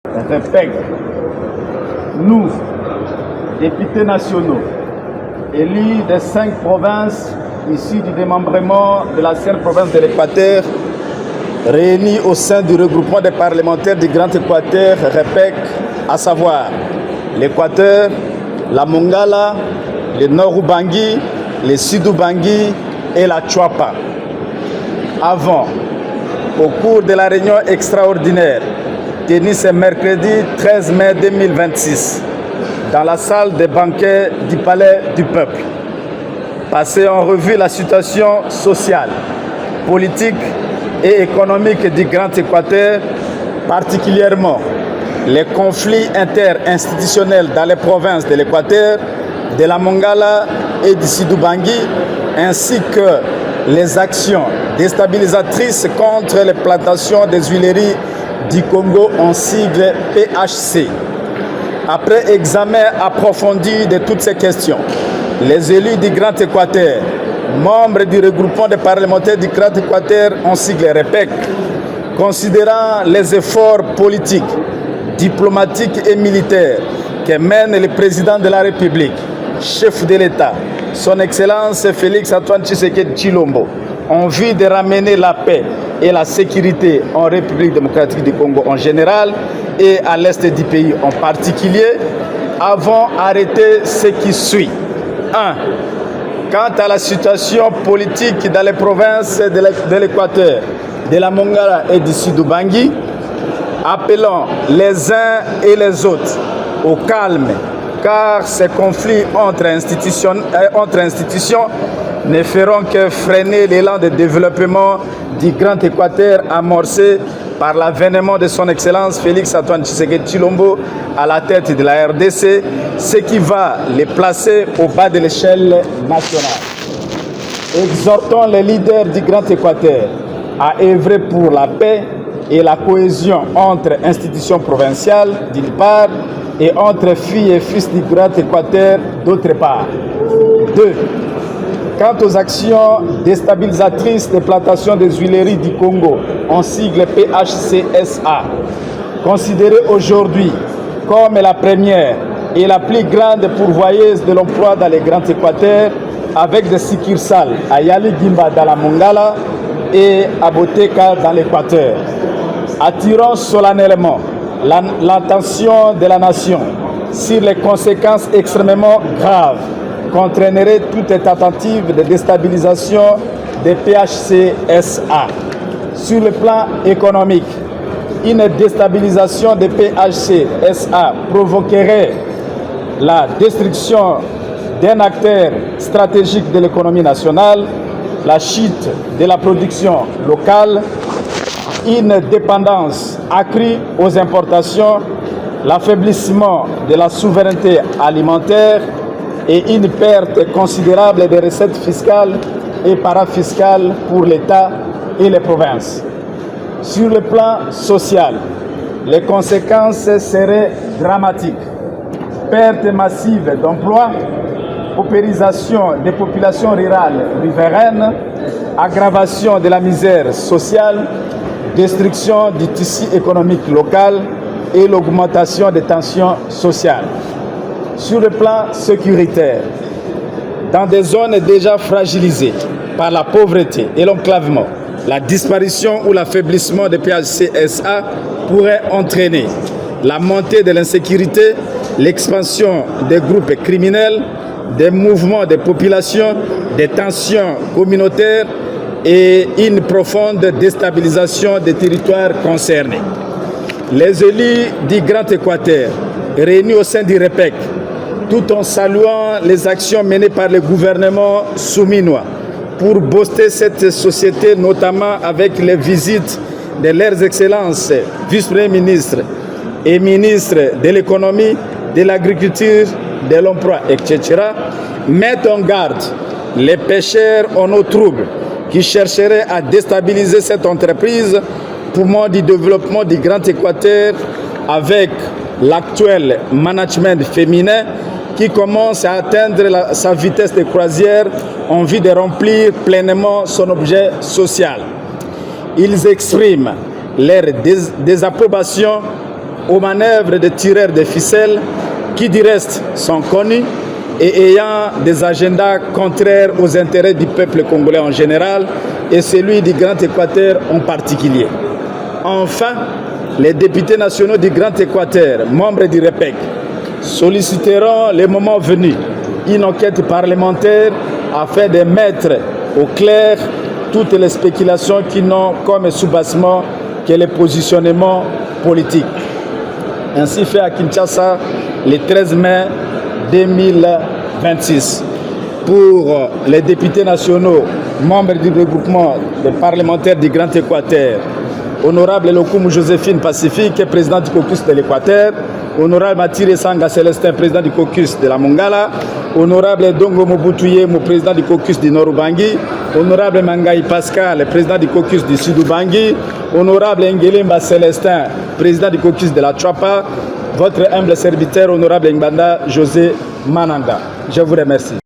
REPEC, nous, députés nationaux, élus des 5 provinces issus du démembrement de la seule province de l'Équateur, réunis au sein du regroupement des parlementaires du Grand Équateur, REPEC, à savoir l'Équateur, la Mongala, le Nord-Ubangi, le Sud-Ubangi et la Chuapa. Avant, au cours de la réunion extraordinaire tenue ce mercredi 13 mai 2026 dans la salle des banquets du Palais du Peuple, passer en revue la situation sociale, politique et économique du Grand Équateur, particulièrement les conflits interinstitutionnels dans les provinces de l'Équateur, de la Mongala et du Sud-Ubangi, ainsi que les actions déstabilisatrices contre les plantations des huileries du Congo en sigle PHC. Après examen approfondi de toutes ces questions, les élus du Grand Équateur, membres du regroupement des parlementaires du Grand Équateur en sigle REPEC, considérant les efforts politiques, diplomatiques et militaires que mène le président de la République, chef de l'État, son Excellence Félix Antoine Tshisekedi Tshilombo, en vue de ramener la paix et la sécurité en République démocratique du Congo en général et à l'est du pays en particulier, avons arrêté ce qui suit. 1. Quant à la situation politique dans les provinces de l'Équateur, de la Mongala et du Sud-Ubangi, appelons les uns et les autres au calme, car ces conflits entre institutions ne feront que freiner l'élan de développement du Grand Équateur amorcé par l'avènement de son Excellence Félix Antoine Tshisekedi Tshilombo à la tête de la RDC, ce qui va les placer au bas de l'échelle nationale. Exhortons les leaders du Grand Équateur à œuvrer pour la paix et la cohésion entre institutions provinciales, d'une part, et entre filles et fils du Grand Équateur, d'autre part. 2. Quant aux actions déstabilisatrices des plantations des huileries du Congo, en sigle PHCSA, considérées aujourd'hui comme la première et la plus grande pourvoyeuse de l'emploi dans les Grands Équateurs, avec des succursales à Yaligimba dans la Mongala et à Boteka dans l'Équateur. Attirons solennellement l'attention de la nation sur les conséquences extrêmement graves qu'entraînerait toute tentative de déstabilisation des PHCSA. Sur le plan économique, une déstabilisation des PHCSA provoquerait la destruction d'un acteur stratégique de l'économie nationale, la chute de la production locale, une dépendance accrue aux importations, l'affaiblissement de la souveraineté alimentaire et une perte considérable des recettes fiscales et parafiscales pour l'État et les provinces. Sur le plan social, les conséquences seraient dramatiques. Perte massive d'emplois, paupérisation des populations rurales riveraines, aggravation de la misère sociale, destruction du tissu économique local et l'augmentation des tensions sociales. Sur le plan sécuritaire, dans des zones déjà fragilisées par la pauvreté et l'enclavement, la disparition ou l'affaiblissement des PHCSA pourrait entraîner la montée de l'insécurité, l'expansion des groupes criminels, des mouvements de population, des tensions communautaires et une profonde déstabilisation des territoires concernés. Les élus du Grand Équateur, réunis au sein du REPEC, tout en saluant les actions menées par le gouvernement souminois pour booster cette société, notamment avec les visites de leurs excellences vice-premiers ministres et ministres de l'économie, de l'agriculture, de l'emploi, etc., mettent en garde les pêcheurs en eau trouble qui chercheraient à déstabiliser cette entreprise, poumon du développement du Grand Équateur, avec l'actuel management féminin qui commence à atteindre sa vitesse de croisière en vue de remplir pleinement son objet social. Ils expriment leur désapprobation aux manœuvres de tireurs de ficelles qui du reste sont connus et ayant des agendas contraires aux intérêts du peuple congolais en général et celui du Grand Équateur en particulier. Enfin, les députés nationaux du Grand Équateur, membres du REPEC, solliciteront le moment venu une enquête parlementaire afin de mettre au clair toutes les spéculations qui n'ont comme soubassement que le positionnement politique. Ainsi fait à Kinshasa le 13 mai 2026. Pour les députés nationaux, membres du regroupement des parlementaires du Grand Équateur, Honorable Lokoum Joséphine Pacifique, président du caucus de l'Équateur, Honorable Mathire Sanga Célestin, président du caucus de la Mongala, Honorable Dongo Mobutuye, président du caucus du Nord-Ubangi, Honorable Mangaï Pascal, président du caucus du Sud-Ubangi, Honorable Ngelemba Célestin, président du caucus de la Chapa, votre humble serviteur, Honorable Ngbanda José Mananda. Je vous remercie.